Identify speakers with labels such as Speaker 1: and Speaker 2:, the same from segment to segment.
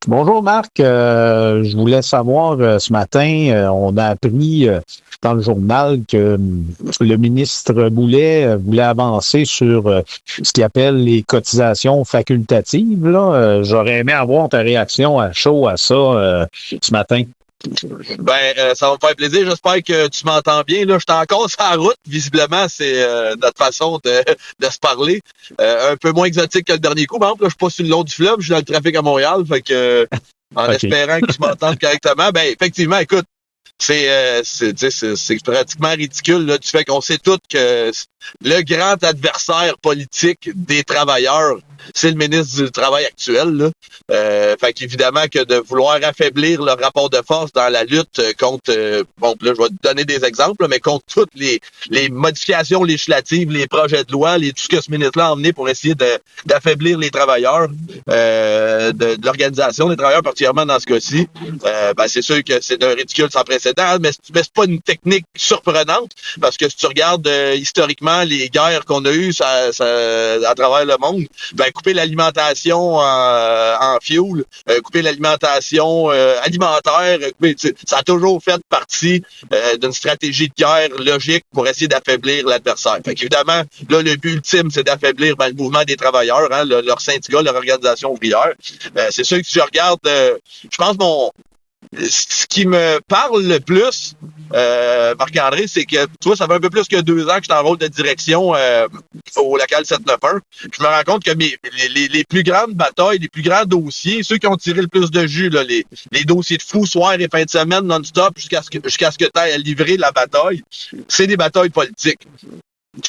Speaker 1: Bonjour Marc. Je voulais savoir ce matin, on a appris dans le journal que le ministre Boulet voulait avancer sur ce qu'il appelle les cotisations facultatives. Là. J'aurais aimé avoir ta réaction à chaud à ça ce matin.
Speaker 2: Ça va me faire plaisir. J'espère que tu m'entends bien. Là, je suis encore sur la route. Visiblement, c'est notre façon de se parler. Un peu moins exotique que le dernier coup. Par exemple, là, je suis pas sur le long du fleuve, je suis dans le trafic à Montréal. Fait que en
Speaker 1: OK.
Speaker 2: espérant que tu m'entendes correctement, effectivement, écoute, c'est pratiquement ridicule là, du fait qu'on sait tous que le grand adversaire politique des travailleurs, c'est le ministre du Travail actuel. Là. Fait qu'évidemment que de vouloir affaiblir le rapport de force dans la lutte contre, là, je vais te donner des exemples, là, mais contre toutes les modifications législatives, les projets de loi, tout ce que ce ministre-là a emmené pour essayer d'affaiblir les travailleurs, de l'organisation des travailleurs, particulièrement dans ce cas-ci, c'est sûr que c'est d'un ridicule sans précédent, mais c'est pas une technique surprenante, parce que si tu regardes historiquement les guerres qu'on a eues à travers le monde, couper l'alimentation en fuel, couper l'alimentation alimentaire, ça a toujours fait partie d'une stratégie de guerre logique pour essayer d'affaiblir l'adversaire. Fait qu'évidemment, là, le but ultime, c'est d'affaiblir le mouvement des travailleurs, hein, leur syndicat, leur organisation ouvrière. C'est sûr que si je regarde, je pense ce qui me parle le plus, Marc-André, c'est que, tu vois, ça fait un peu plus que 2 ans que je suis en rôle de direction au local 791. Je me rends compte que les plus grandes batailles, les plus grands dossiers, ceux qui ont tiré le plus de jus, là, les dossiers de fous, soir et fin de semaine, non-stop, jusqu'à ce que tu aies à livrer la bataille, c'est des batailles politiques.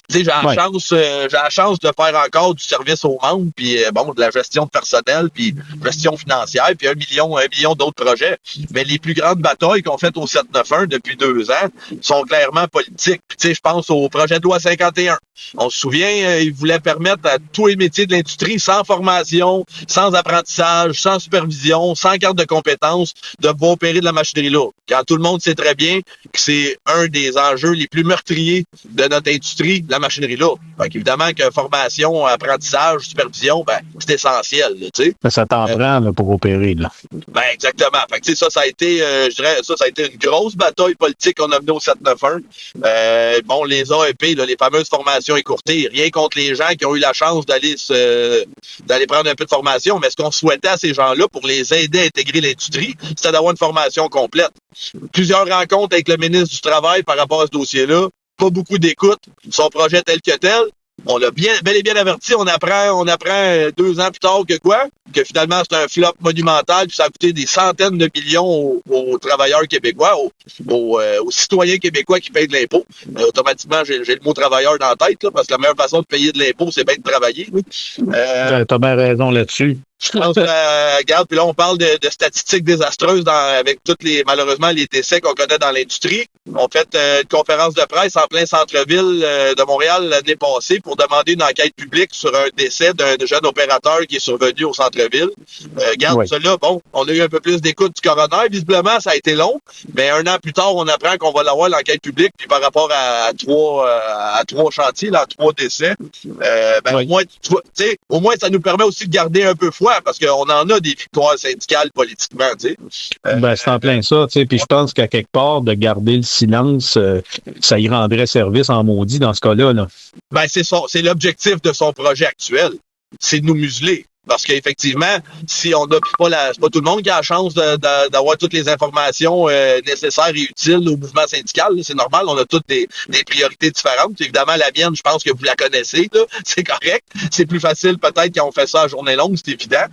Speaker 2: Tu sais,
Speaker 1: Ouais.
Speaker 2: j'ai la chance de faire encore du service aux membres, puis de la gestion de personnel, puis gestion financière, puis un million d'autres projets. Mais les plus grandes batailles qu'on fait au 791 depuis 2 ans sont clairement politiques. Puis, tu sais, je pense au projet de loi 51. On se souvient, il voulait permettre à tous les métiers de l'industrie, sans formation, sans apprentissage, sans supervision, sans carte de compétences, de pouvoir opérer de la machinerie lourde. Quand tout le monde sait très bien que c'est un des enjeux les plus meurtriers de notre industrie, la machinerie lourde. Fait qu'évidemment que formation, apprentissage, supervision, c'est essentiel, tu sais.
Speaker 1: Ça t'en prend là, pour opérer. Là.
Speaker 2: Exactement. Fait que, tu sais, ça a été, je dirais, ça a été une grosse bataille politique qu'on a menée au 791. Les AEP, là, les fameuses formations écourtées, rien contre les gens qui ont eu la chance d'aller prendre un peu de formation, mais ce qu'on souhaitait à ces gens-là pour les aider à intégrer l'industrie, c'était d'avoir une formation complète. Plusieurs rencontres avec le ministre du Travail par rapport à ce dossier-là, pas beaucoup d'écoute, son projet tel que tel. On l'a bel et bien averti, on apprend 2 ans plus tard que finalement c'est un flop monumental, puis ça a coûté des centaines de millions aux travailleurs québécois, aux citoyens québécois qui payent de l'impôt. Automatiquement, j'ai le mot travailleur dans la tête, là, parce que la meilleure façon de payer de l'impôt, c'est bien de travailler. Oui.
Speaker 1: T'as bien raison là-dessus.
Speaker 2: Je pense que, regarde, puis là, on parle de statistiques désastreuses avec malheureusement, les décès qu'on connaît dans l'industrie. On fait une conférence de presse en plein centre-ville de Montréal l'année passée pour demander une enquête publique sur un décès d'un jeune opérateur qui est survenu au centre-ville. Regarde,
Speaker 1: Oui.
Speaker 2: cela, on a eu un peu plus d'écoute du coroner. Visiblement, ça a été long, mais 1 an plus tard, on apprend qu'on va l'avoir, l'enquête publique, puis par rapport à trois chantiers, là, à 3 décès,
Speaker 1: Oui.
Speaker 2: au moins, ça nous permet aussi de garder un peu foi, parce qu'on en a des victoires syndicales politiquement, tu sais.
Speaker 1: C'est en plein ça, tu sais. Puis je pense qu'à quelque part, de garder le silence, ça y rendrait service en maudit dans ce cas-là. Là.
Speaker 2: C'est l'objectif de son projet actuel. C'est de nous museler. Parce qu'effectivement, si on n'a c'est pas tout le monde qui a la chance d'avoir toutes les informations nécessaires et utiles au mouvement syndical. Là. C'est normal, on a toutes des priorités différentes. Évidemment, la mienne, je pense que vous la connaissez. Là. C'est correct. C'est plus facile peut-être quand on fait ça à journée longue, c'est évident.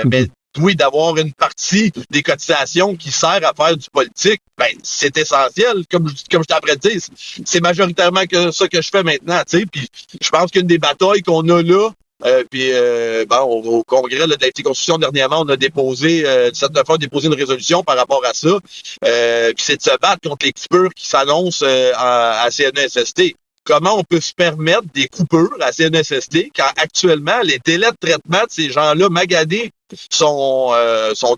Speaker 2: Mais oui, d'avoir une partie des cotisations qui sert à faire du politique, c'est essentiel. Comme je t'apprends de dire, c'est majoritairement ça que je fais maintenant. Puis je pense qu'une des batailles qu'on a là, au congrès là, de la Constitution dernièrement, on a déposé, a déposé une résolution par rapport à ça. Puis c'est de se battre contre les coupures qui s'annoncent à CNESST. Comment on peut se permettre des coupures à CNESST quand actuellement les délais de traitement de ces gens-là magadés sont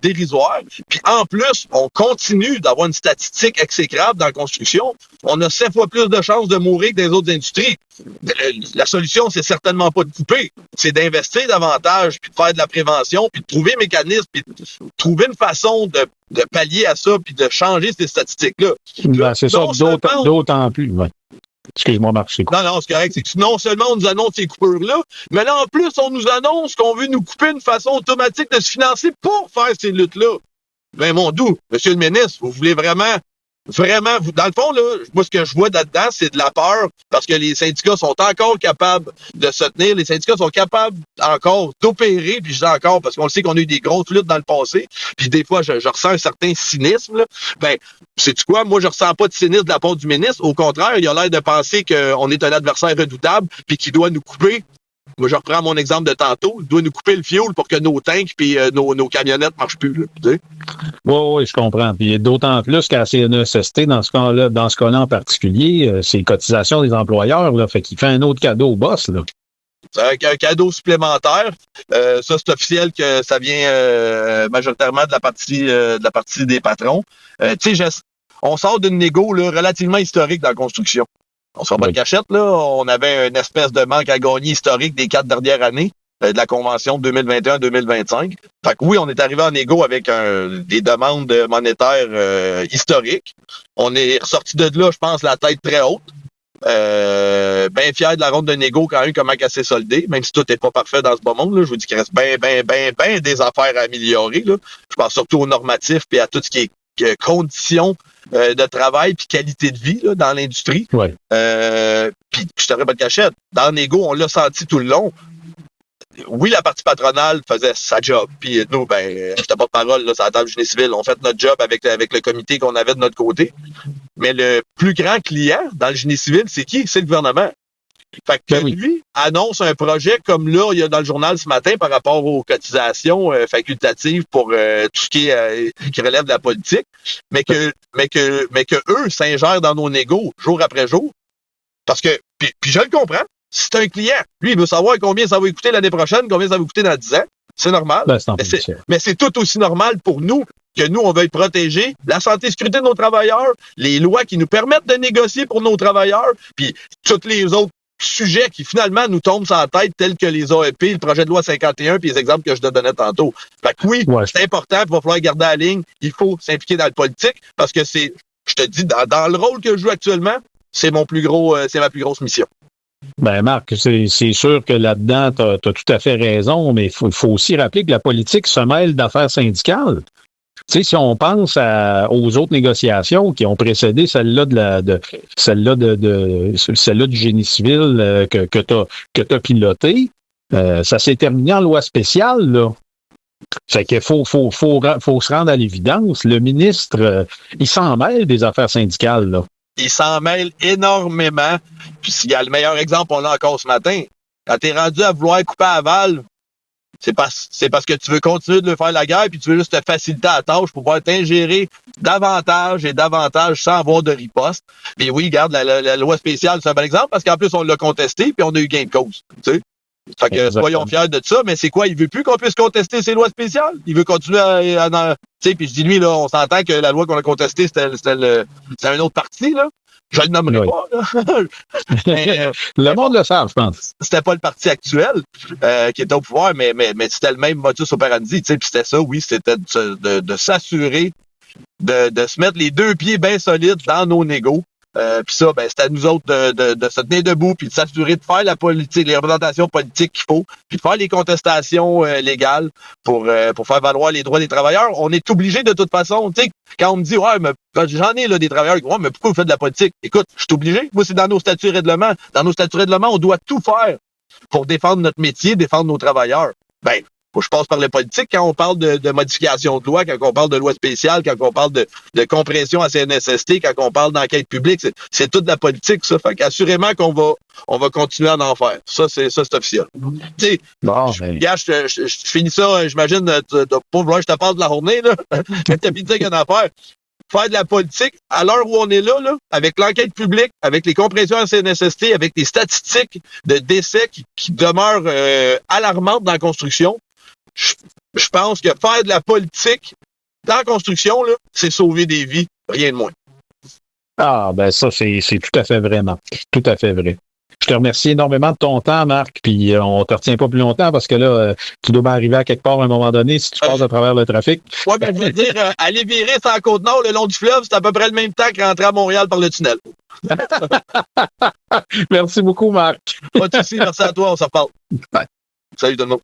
Speaker 2: dérisoires. Puis en plus, on continue d'avoir une statistique exécrable dans la construction. On a 7 fois plus de chances de mourir que dans les autres industries. La solution, c'est certainement pas de couper, c'est d'investir davantage, puis de faire de la prévention, puis de trouver un mécanisme, puis de trouver une façon de pallier à ça, puis de changer ces statistiques-là.
Speaker 1: Ben, c'est ça, d'autant plus. Ouais. Excuse-moi, Marc, c'est quoi?
Speaker 2: Non, c'est correct. C'est que non seulement on nous annonce ces coupures-là, mais là, en plus, on nous annonce qu'on veut nous couper une façon automatique de se financer pour faire ces luttes-là. Ben, mon doux, monsieur le ministre, vous voulez vraiment, dans le fond, là, moi, ce que je vois là-dedans, c'est de la peur, parce que les syndicats sont encore capables de se tenir, les syndicats sont capables encore d'opérer, puis je dis encore, parce qu'on le sait qu'on a eu des grosses luttes dans le passé, puis des fois, je ressens un certain cynisme, là. Ben, sais-tu quoi? Moi, je ressens pas de cynisme de la part du ministre. Au contraire, il a l'air de penser qu'on est un adversaire redoutable, puis qu'il doit nous couper. Moi, je reprends mon exemple de tantôt. Il doit nous couper le fioul pour que nos tanks puis nos camionnettes marchent plus. Là, tu sais.
Speaker 1: Oui, je comprends. Puis d'autant plus qu'à la CNESST, dans ce cas-là en particulier, c'est les cotisations des employeurs. Là, fait qu'il fait un autre cadeau au boss. Là.
Speaker 2: C'est un cadeau supplémentaire. Ça, c'est officiel que ça vient majoritairement de la partie des patrons. Tu sais, on sort d'une négo là, relativement historique dans la construction. On se fait pas de cachette, là. On avait une espèce de manque à gagner historique des 4 dernières années de la convention 2021-2025. Fait que oui, on est arrivé en égo avec des demandes monétaires historiques. On est ressorti de là, je pense, la tête très haute. Bien fier de la ronde de négo quand même, comment qu'elle s'est soldée, même si tout n'est pas parfait dans ce beau monde. Là. Je vous dis qu'il reste bien des affaires à améliorer. Là. Je pense surtout aux normatifs et à tout ce qui est conditions de travail puis qualité de vie là, dans l'industrie.
Speaker 1: Ouais.
Speaker 2: Puis je t'aurais pas de cachette. Dans Nego, on l'a senti tout le long. Oui, la partie patronale faisait sa job. Puis nous, ben, j'étais pas de parole là, sur la table du génie civil. On fait notre job avec le comité qu'on avait de notre côté. Mais le plus grand client dans le génie civil, c'est qui? C'est le gouvernement. Fait que lui annonce un projet comme là, il y a dans le journal ce matin par rapport aux cotisations facultatives pour tout ce qui relève de la politique, mais que eux s'ingèrent dans nos négos jour après jour. Parce que, puis je le comprends, c'est un client. Lui, il veut savoir combien ça va coûter l'année prochaine, combien ça va coûter dans 10 ans. C'est normal.
Speaker 1: Ben,
Speaker 2: mais c'est tout aussi normal pour nous que nous, on veuille protéger la santé et sécurité de nos travailleurs, les lois qui nous permettent de négocier pour nos travailleurs, puis toutes les autres sujets qui finalement nous tombent sur la tête, tels que les AEP, le projet de loi 51, puis les exemples que je te donnais tantôt. Fait que oui, c'est important, il va falloir garder la ligne, il faut s'impliquer dans le politique, parce que c'est, je te dis, dans le rôle que je joue actuellement, c'est ma plus grosse mission.
Speaker 1: Ben Marc, c'est sûr que là-dedans, tu as tout à fait raison, mais il faut aussi rappeler que la politique se mêle d'affaires syndicales. Tu sais, si on pense aux autres négociations qui ont précédé celle-là du génie civil que t'as piloté, ça s'est terminé en loi spéciale, là. Fait qu'il faut se rendre à l'évidence. Le ministre, il s'en mêle des affaires syndicales, là.
Speaker 2: Il s'en mêle énormément. Puis s'il y a le meilleur exemple, on l'a encore ce matin. Quand t'es rendu à vouloir couper à Val, c'est parce que tu veux continuer de faire la guerre puis tu veux juste te faciliter la tâche pour pouvoir t'ingérer davantage et davantage sans avoir de riposte. Puis oui, regarde, la loi spéciale, c'est un bon exemple parce qu'en plus, on l'a contesté puis on a eu gain de cause. Tu sais? Fait que soyons fiers de ça, mais c'est quoi? Il veut plus qu'on puisse contester ces lois spéciales? Il veut continuer à tu sais, puis je dis lui, là, on s'entend que la loi qu'on a contestée, c'était un autre parti, là. Je le nommerai pas, là. Mais,
Speaker 1: le monde le sait, je pense.
Speaker 2: C'était pas le parti actuel qui était au pouvoir, mais c'était le même modus operandi, tu sais, puis c'était ça, oui, c'était de s'assurer de se mettre les deux pieds bien solides dans nos négos. Puis ça, ben, c'est à nous autres de se tenir debout puis de s'assurer de faire la politique, les représentations politiques qu'il faut, puis de faire les contestations légales pour faire valoir les droits des travailleurs. On est obligé de toute façon, tu sais, quand on me dit ouais, mais j'en ai là des travailleurs qui disent ouais, mais pourquoi vous faites de la politique? Écoute, je suis obligé. Moi, c'est dans nos statuts et règlements. Dans nos statuts et règlements, on doit tout faire pour défendre notre métier, défendre nos travailleurs. Ben, faut que je passe par le politique quand on parle de modification de loi, quand on parle de loi spéciale, quand on parle de compression à CNSST, quand on parle d'enquête publique, c'est toute la politique, ça. Fait qu'assurément qu'on va continuer à en faire. Ça, c'est officiel. Tu sais, je finis ça, j'imagine, de pas vouloir, je te parle de la journée, là. T'as pu dire qu'une affaire. Faire de la politique, à l'heure où on est là, avec l'enquête publique, avec les compressions à CNSST, avec les statistiques de décès qui demeurent alarmantes dans la construction, je pense que faire de la politique dans la construction, là, c'est sauver des vies, rien de moins.
Speaker 1: Ah, ben ça, c'est tout à fait vraiment. Tout à fait vrai. Je te remercie énormément de ton temps, Marc, puis on te retient pas plus longtemps parce que là, tu dois bien arriver à quelque part à un moment donné si tu passes à travers le trafic.
Speaker 2: Oui, ben, je veux dire, aller virer sur la Côte-Nord le long du fleuve, c'est à peu près le même temps que rentrer à Montréal par le tunnel.
Speaker 1: Merci beaucoup, Marc.
Speaker 2: Pas de soucis, merci à toi, on s'en parle.
Speaker 1: Bye.
Speaker 2: Salut tout le monde.